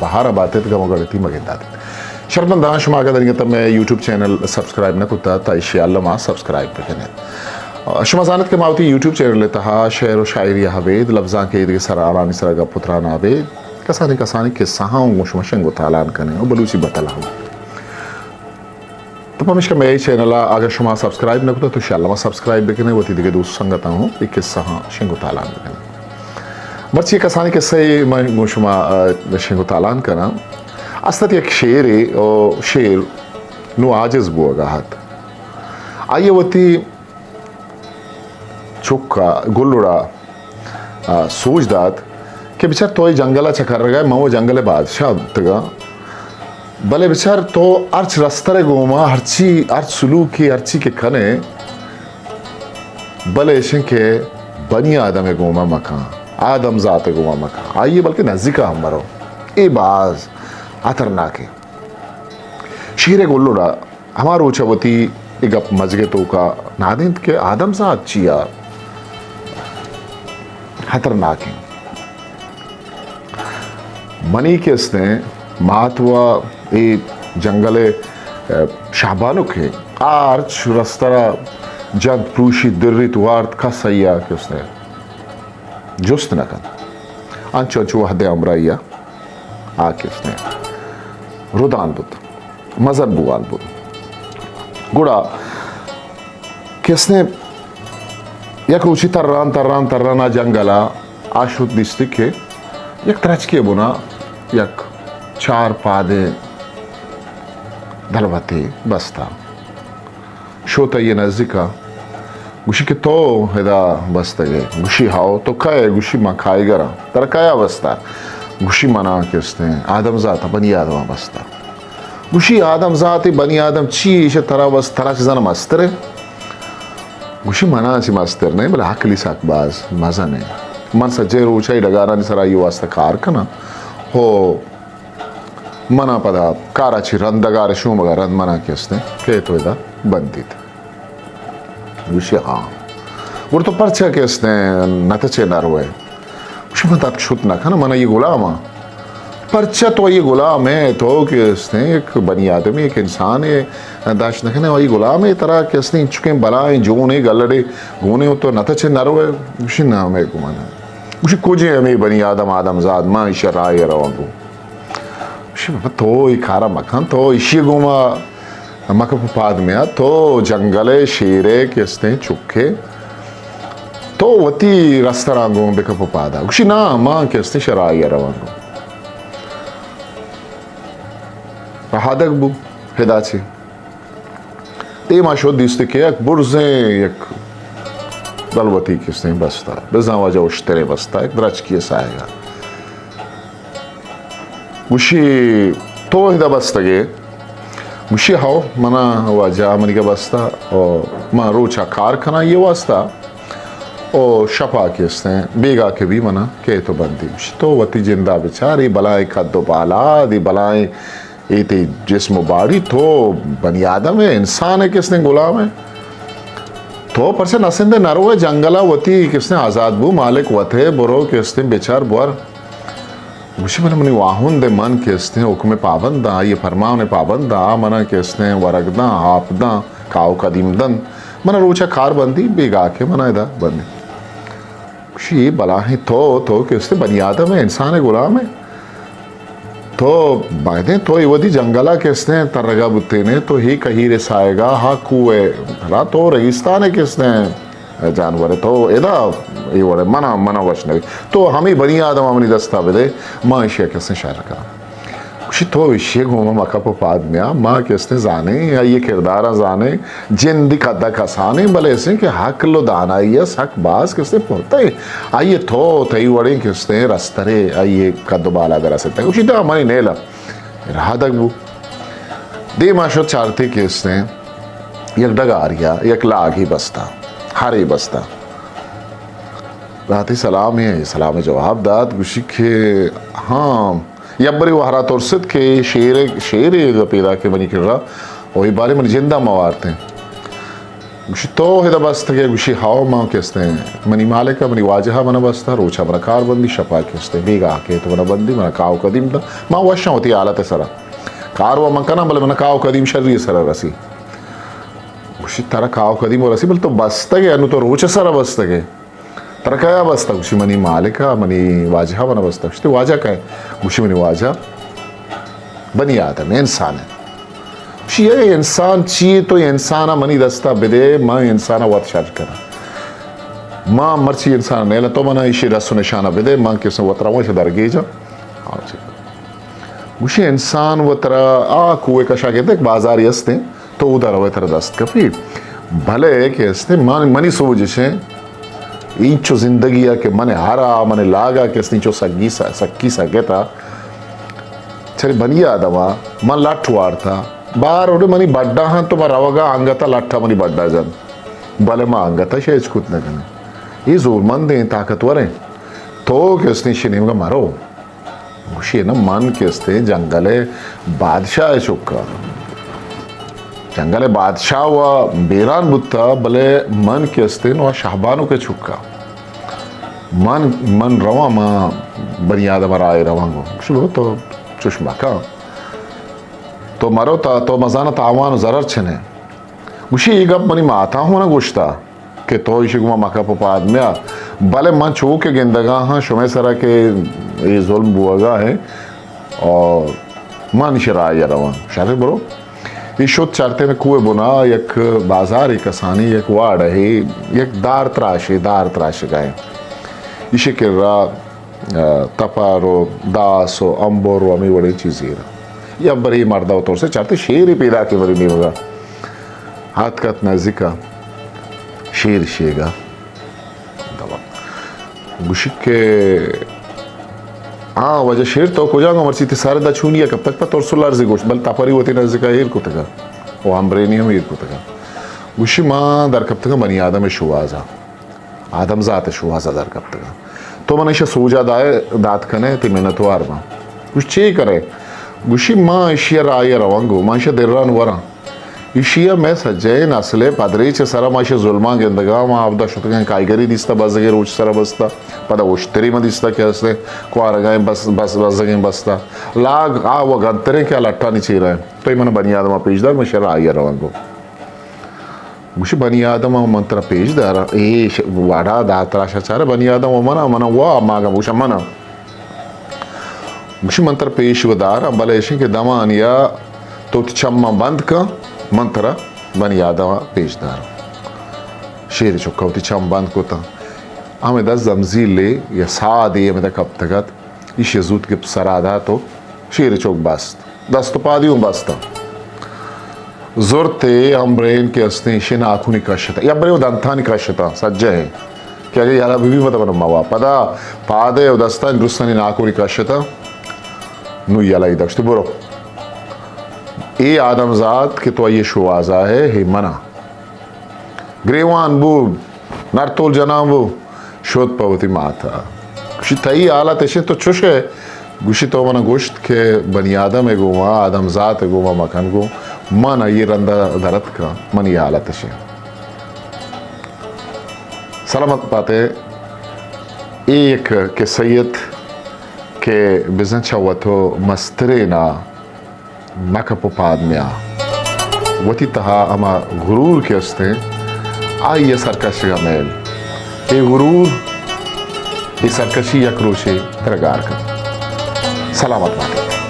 बहार बातें तो कमो गढ़ती मगेंदा शरफमंद दाश मागा दरिंग तब मैं यूट्यूब चैनल सब्सक्राइब न कुत्ता ताइशियाल मा सब्सक्राइब पे कने शमजानत के मावती यूट्यूब चैनल लेता हा शेर व शायरी हवेद लफ्ज़ां के इधर सरारानी सरगा पुत्राना हवेद कसानी कसानी के सहाओं मुशमशंग तालान कने और बलूची बतला तो पमिश्का मैं चैनल अगर शुमा सब्सक्राइब न कुता तो शाला सब्सक्राइब बेकने वती दिगे दोस्त संगता हूँ एक किस्सा हाँ शिंगो तालान बेकने बच्ची कसानी किस्से मैं मुशमा शिंगो तालान करना अस्तत एक शेर है और शेर नु आजिज़ बुआगा हाथ आइए वती चुक्का गुल्लुड़ा सोचदात कि बिचार तो ये जंगला चकर रहा है मऊ जंगले बादशाह तगा भले बिचार तो अर्च रस्तरे गोमा हर्ची अर्च सुलूकी हर्ची के खने भले ऐसे के बनी आदम गोमा मकान आदम जाते गोमा मकान आइए बल्कि नज़दीका हम मरो ए बाज आतरना के शीरे गोल्लोड़ा हमारो चवती एक अप मजगे तो का नादिंत के आदम सा अच्छी यार खतरनाक है मनी के इसने मातवा ए जंगले शाबानुक है आर्च रस्तरा जब प्रूशी दिर्रित वार्त का सैया के उसने जुस्त न कर अंचो अंचो हदे अमराइया आके उसने रुदान बुत मजर बुआन बुत गुड़ा किसने यक ऊंची तर्राना जंगला आशुत दिस्ती के यक तरच के बुना यक चार पादे धलवती बस्ता शोता ये नज़दीका गुशी के तो हेदा बस्तगे गुशी हाओ तो काय गुशी मा खाई गरा तर काया बस्ता गुशी मना के उसने आदम जाता बनी आदम बस्ता गुशी आदम जाती बनी आदम चीश तरह बस तरह चीज़ाना मस्तरे गुशी मना सी मस्तर नहीं बोले हकली साकबाज मजा नहीं मन सज्जे रोचाई लगाना नहीं सरा ये वास्ता कार कना हो मना पदा काराची रंदगार शूमगा रंद मना के उसने के तो इधर बनती थी गुशी हाँ वो तो परचा के उसने नतचे नरवे गुशी मत आप छुट ना खाना मना ये गुलामा परचा तो ये गुलाम है तो कि उसने एक बनी आदमी एक इंसान है दाश नखने वही गुलाम है तरह कि उसने चुके बलाएं जोने गलड़े गोने तो नतचे नरवे गुशी नाम है गुमाना गुशी कोजे हमें बनी आदम आदम जाद माँ इशरा ये रवांगो तो ये खारा मकान तो इसी गुमा मकप पाद में आ तो जंगले शेरे के उसने चुके तो वती रस्तरांगों बेकप पादा गुशी ना माँ के उसने शरा ये रवांगो हादक बु हिदाची ते माशो दिसते के एक बुर्जे एक दलवती किसने बसता बेजा वजह उश्तरे बसता एक द्रच किए साएगा गुशी तो हिदा बस्तगे गुशी हाओ मना वजह मनी के बसता और माँ रोचा कारखाना ये वास्ता और शपा किसने बेगा के भी मना के तो बनती तो वती जिंदा बेचारी बलाएं खद्दो बाला दी बलाएं इते जिस्म बाड़ी तो बनी आदम है इंसान है किसने गुलाम है तो पर से नसिंदे नरो है जंगला वती किसने आज़ाद बू मालिक वथे बुरो किसने बेचार बुआर मुझे मैंने मनी वाहुन दे मन किसने हुक्म पाबंदा ये फरमान ने पाबंदा मना किसने वरगदा आपदा काव कदीमदन मना रोचा कार बंदी बेगा के मना इधर बंदी ये बला है तो किसने बनी आदम है इंसान है गुलाम है तो बायदे तो ये वधी जंगला किसने तरगा बुत्ते ने तो ही कहीं रेसाएगा हाँ कुए भला तो रेगिस्तान है किसने जानवर है तो इदा ये वरे मना मना वश नहीं तो हमें बनी आदम हमने दस्तावेज़ माँ इश्या किसने शायर करा कुछ तो इश्य घूमा मका पे पाद में माँ किसने जाने या ये किरदारा जाने जिन दिखाता कसाने भले ऐसे कि हक लो दाना ये हक बाज किसने पहुँचता है आइए तो तई वड़े किसने रस्तरे आइए कदबाला करा सकता है उसी तो हमारी नेला रहा तक वो दे माशो चारते किसने एक डगारिया एक लाग ही बस्ता हर ही बस्ता राती सलाम है सलाम जवाब दाद गुशी के हाँ यब्बरी वहरा तोरसद के शेर पैदा के बनी कर रहा वही बारे में जिंदा मवारते हैं gushi to hida bastage gushi hawa ma keste mani malika mani wajaha mana basta rocha mana kar bandi shapa keste bega ke to mana bandi mana kaw kadim da ma washa hoti halat sara kar wa man kana bal mana kaw kadim sharri sara rasi gushi tara kaw kadim rasi bal to bastage anu to rocha sara bastage tara kaya basta gushi mani malika mani wajaha mana basta gushi waja ka gushi mani waja bani adam insan है ये इंसान चाहिए तो इंसान money दस्ता बिदे माँ इंसान वत शाज करा माँ मर्ची इंसान नेला तो मना इशी रस्सु निशाना बिदे माँ किसने वतरा वो शदर गेजा आचे मुझे इंसान वतरा कुएं का शागे देख बाजार यस्ते तो उधर वतरा दस्त कपी भले के यस्ते माँ मनी सोच से इंचो जिंदगी है कि मने हारा मने लागा कि इसने जो सक्की सा कहता चले बनिया दवा मन लाठवार था बार उड़े मनी बड्डा हाँ तो मरावगा अंगता लाठा मनी बड्डा जन भले माँ अंगता शेज कुछ न करना ये जोरमंद हैं ताकतवर हैं तो किसने शिनेम का मारो मुझे ना मन किसने जंगले बादशाह है चुका जंगले बादशाह हुआ बेरान बुत्ता भले मन किसने ना शाहबानों के चुका मन रवा माँ बनियाद मराए रवांगो शुरू तो चुष्मा का तो मरो ता तो मजाना तावान जरर छने मुशी इगप मनी माता हूं ना गुश्ता के तो इशिगुमा मका पपाद में भले मन छू के गेंदगा हाँ शुमे सरा के ये जुल्म बुआगा है और मन शरा या रवा शारे बरो ये शुद्ध चारते में कुएं बुना एक बाजार एक आसानी एक वाड़ है एक दार त्राश गाय इसे किर्रा तपारो दासो अंबोरो अमी बड़ी चीज़ें या बड़ी मर्दा तौर से चाहते शेर ही पैदा के बरी नहीं होगा हाथ का नजिका शेर शेगा दवा गुशिक के वजह शेर तो को जाऊंगा मर्सी थी सारे दा छूनिया कब तक पता और सुलार से गोश्त बल तापरी होती नजिका हीर को तका वो आम्ब्रेनी हम हीर को तका गुशी माँ दर कब तक बनी आदम शुवाजा आदम जात शुवाजा दर कब तक तो मन ऐसा सूजा दात कने ती मेहनत वार माँ कुछ चे करे गुशी माँ इशिया राय रवांगो माशा दिर्रान वरा इशिया मैं सज्जय नसले पादरी चे सरा माशा जुल्मा गेंदगा माँ आपदा शुतगा कायगरी दिसता बजगे रोज सरा बसता पदा उश्तरी में दिसता क्या से कुआरगाए बसगे बसता लाग वो गंतरे क्या लट्टा नहीं चाहिए रहे तो ये मन बनी आदमा पेजदार माशा राय रवांगो गुशी बनी आदमा मंत्र पेजदार ए वाड़ा दातराशा चारे बनी आदमा मना वो मागा गुशा मना मुशी मंत्र पेशवदार बलेशन के दमान या तो चम्मा बंद का मंत्र बनी आदमा पेशदार शेर चुका होती चम बंद को था हमें 10 जमजील ले या सादे में कब तक इस यजूत के सराधा तो शेर चौक बस्त 10 तो पादियों बस्ता जोरते अम्ब्रेन के अस्ते शिन आँखों निकाशता या बरे दंता निकाशता सज्ज है क्या यार बीबी मत बनो मावा पदा पादे उदस्ता दुरुस्तानी आँखों निकाशता नु याला इधर बरो ए आदमजात के तो ये शुवाजा है हे मना ग्रेवान बू नरतोल जनाबू शोध पवती माता गुशी तई आला तेशे तो चुश है गुशी तो मना गोश्त के बनी आदम है गोवा आदमजात है गोवा मकान गो मना ये रंदा दरत का मन ये आला तेशे सलामत पाते एक के सैयद के बिजन चावतो मस्तरेना मका पोपाद में वती तहा अमा गुरूर के अस्ते आई ये सरकशी का मेल ये गुरूर ये सरकशी या क्रोशे तरगार कर सलामत बातें